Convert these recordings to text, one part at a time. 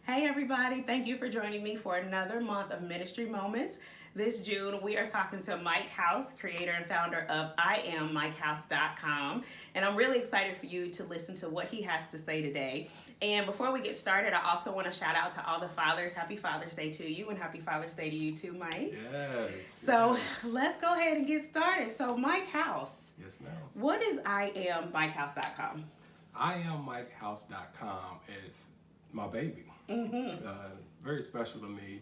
Hey, everybody. Thank you for joining me for another month of Ministry Moments. This June, we are talking to Mike House, creator and founder of IamMikeHouse.com. And I'm really excited for you to listen to what he has to say today. And before we get started, I also want to shout out to all the fathers. Happy Father's Day to you, and happy Father's Day to you too, Mike. Yes. So let's go ahead and get started. So, Mike House. Yes, ma'am. What is IamMikeHouse.com? IamMikeHouse.com is my baby. Very special to me.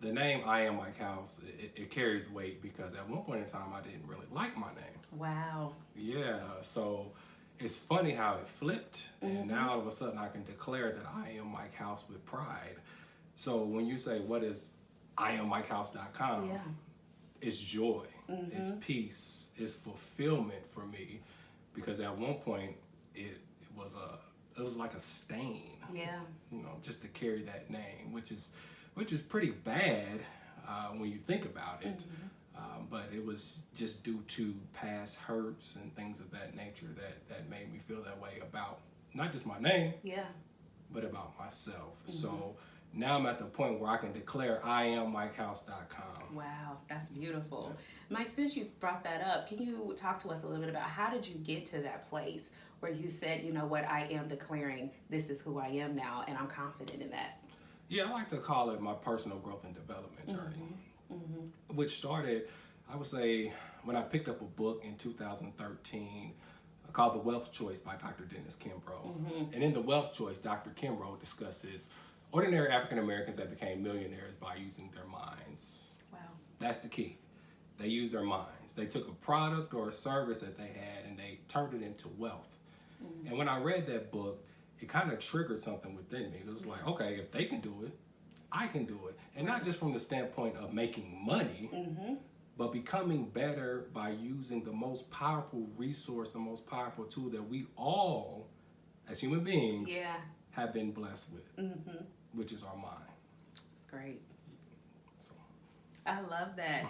The name I Am Mike House, it carries weight because at one point in time I didn't really like my name. Wow. Yeah, so it's funny how it flipped, and now all of a sudden I can declare that I am Mike House with pride. So when you say, what is IamMikeHouse.com? Yeah. It's joy, it's peace, it's fulfillment for me, because at one point it was like a stain. Yeah. Just to carry that name, which is pretty bad when you think about it. But it was just due to past hurts and things of that nature that made me feel that way about not just my name, Yeah. but about myself. So now I'm at the point where I can declare IamMikeHouse.com. Wow, that's beautiful. Mike, since you brought that up, can you talk to us a little bit about how did you get to that place where you said, you know what, I am declaring this is who I am now, and I'm confident in that? Yeah, I like to call it my personal growth and development journey, which started, I would say, when I picked up a book in 2013 called The Wealth Choice by Dr. Dennis Kimbrough. And in The Wealth Choice, Dr. Kimbrough discusses ordinary African Americans that became millionaires by using their minds. Wow. That's the key. They use their minds. They took a product or a service that they had and they turned it into wealth. And when I read that book, it kind of triggered something within me. It was like, okay, if they can do it, I can do it. And not just from the standpoint of making money, but becoming better by using the most powerful resource, the most powerful tool that we all, as human beings, Yeah. have been blessed with, which is our mind. That's great. So, I love that.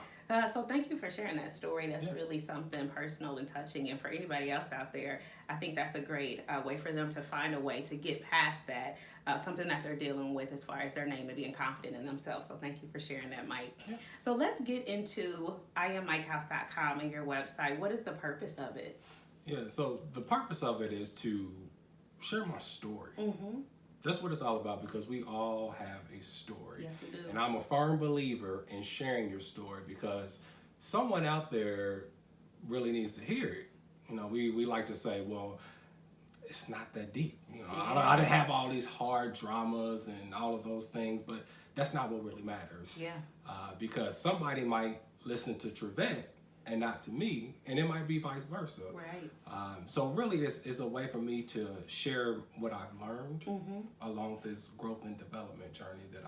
So thank you for sharing that story. That's really something personal and touching. And for anybody else out there, I think that's a great way for them to find a way to get past that, something that they're dealing with as far as their name and being confident in themselves. So thank you for sharing that, Mike. Yeah. So let's get into IamMikeHouse.com and your website. What is the purpose of it? yeah, so the purpose of it is to share my story. That's what it's all about, because we all have a story. Yes, we do. And I'm a firm believer in sharing your story, because someone out there really needs to hear it. We like to say, well, it's not that deep. I didn't have all these hard dramas and all of those things, but that's not what really matters. Yeah. Because somebody might listen to Trevette and not to me, and it might be vice versa. Right. So really, it's a way for me to share what I've learned along this growth and development journey that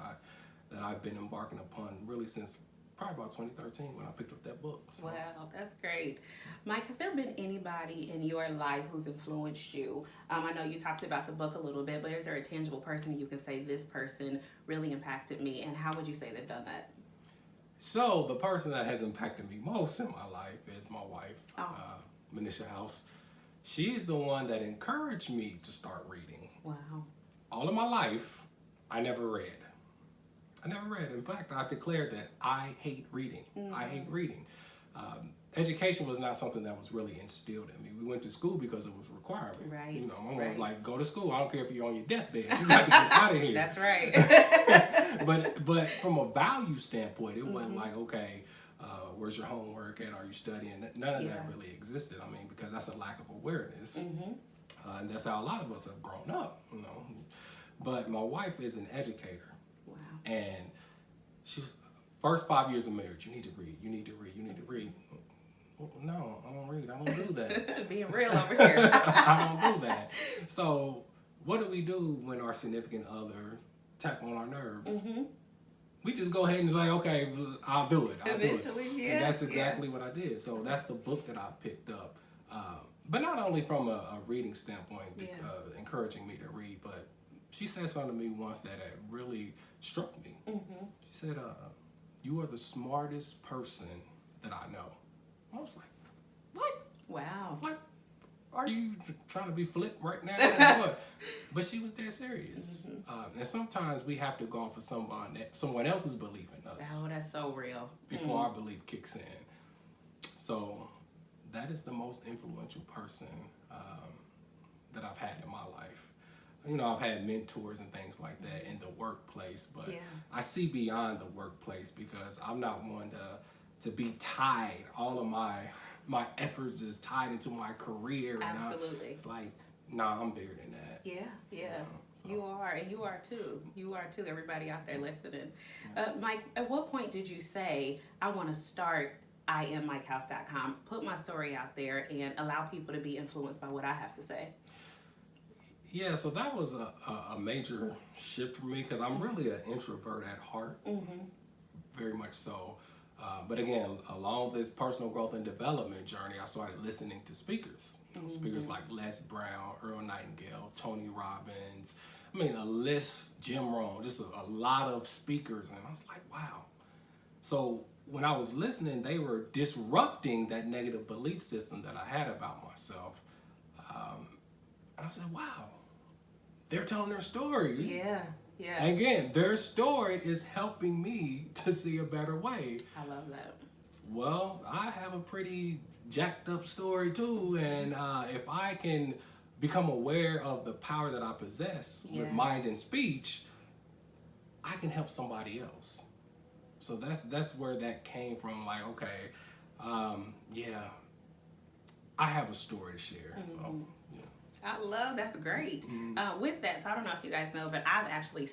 I've been embarking upon really since probably about 2013 when I picked up that book. So, Wow, that's great. Mike, has there been anybody in your life who's influenced you? I know you talked about the book a little bit, but is there a tangible person you can say, this person really impacted me, and how would you say they've done that? So the person that has impacted me most in my life is my wife, Manisha House. She is the one that encouraged me to start reading. Wow. All of my life, I never read. In fact, I declared that I hate reading. I hate reading. Education was not something that was really instilled in me. We went to school because it was required. Right. My mom was like, go to school. I don't care if you're on your deathbed. You got to get out of here. That's right. But from a value standpoint, it wasn't like, okay, where's your homework and are you studying? None of that really existed. I mean, because that's a lack of awareness. And that's how a lot of us have grown up, But my wife is an educator. Wow. And she's first 5 years of marriage, you need to read. Well, no, I don't read. I don't do that. Being real over here. I don't do that. So what do we do when our significant other tap on our nerves? We just go ahead and say, okay, I'll do it. Eventually, yeah. And that's exactly what I did. So that's the book that I picked up. But not only from a reading standpoint, encouraging me to read, but she said something to me once that really struck me. She said, you are the smartest person that I know. I was like, what? Wow. Like, are you trying to be flip right now or what? But she was dead serious. And sometimes we have to go off of someone else's belief in us Oh, that's so real. before our belief kicks in. So that is the most influential person that I've had in my life. You know, I've had mentors and things like that in the workplace, but Yeah. I see beyond the workplace because I'm not one to be tied. All of my efforts is tied into my career. Absolutely. It's like, nah, I'm bigger than that. Yeah. So- You are, and you are too. You are too, everybody out there listening. Mike, at what point did you say, I want to start IamMikeHouse.com, put my story out there, and allow people to be influenced by what I have to say? Yeah, so that was a major shift for me because I'm really an introvert at heart, very much so. But again, along this personal growth and development journey, I started listening to speakers. You know, speakers like Les Brown, Earl Nightingale, Tony Robbins. I mean, a list, Jim Rohn, just a lot of speakers. And I was like, wow. So when I was listening, they were disrupting that negative belief system that I had about myself. And I said, wow, they're telling their stories. Yeah. And again, their story is helping me to see a better way. I love that. Well, I have a pretty jacked up story too, and if I can become aware of the power that I possess with Yes. mind and speech, I can help somebody else. So that's where that came from. Like, okay, yeah, I have a story to share. So, yeah. I love, that's great. With that, so I don't know if you guys know, but I've actually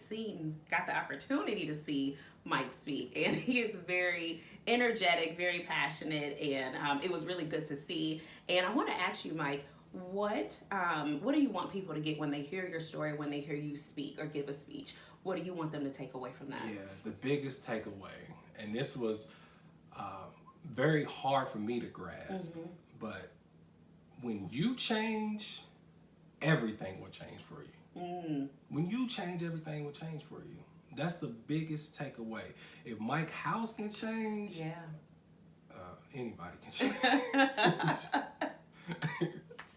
got the opportunity to see Mike speak, and he is very energetic, very passionate, and it was really good to see. And I want to ask you, Mike, what do you want people to get when they hear your story, when they hear you speak or give a speech? What do you want them to take away from that? Yeah, the biggest takeaway, and this was very hard for me to grasp, but when you change, everything will change for you. When you change, everything will change for you. That's the biggest takeaway. If Mike House can change, Yeah. Anybody can change.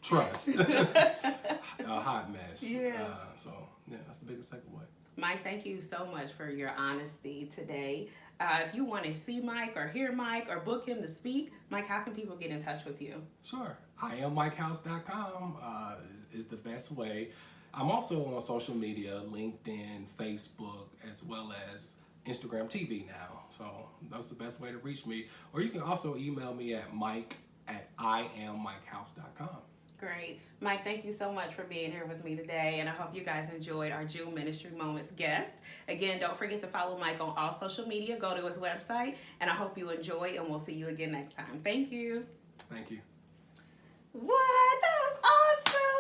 Trust. A hot mess. Yeah. So, yeah, that's the biggest takeaway. Mike, thank you so much for your honesty today. If you want to see Mike or hear Mike or book him to speak, Mike, how can people get in touch with you? Sure. IamMikeHouse.com is the best way. I'm also on social media, LinkedIn, Facebook, as well as Instagram TV now. So that's the best way to reach me. Or you can also email me at mike@IamMikeHouse.com. Great. Mike, thank you so much for being here with me today, and I hope you guys enjoyed our June Ministry Moments guest. Again, don't forget to follow Mike on all social media. Go to his website, and I hope you enjoy, and we'll see you again next time. Thank you. Thank you. What?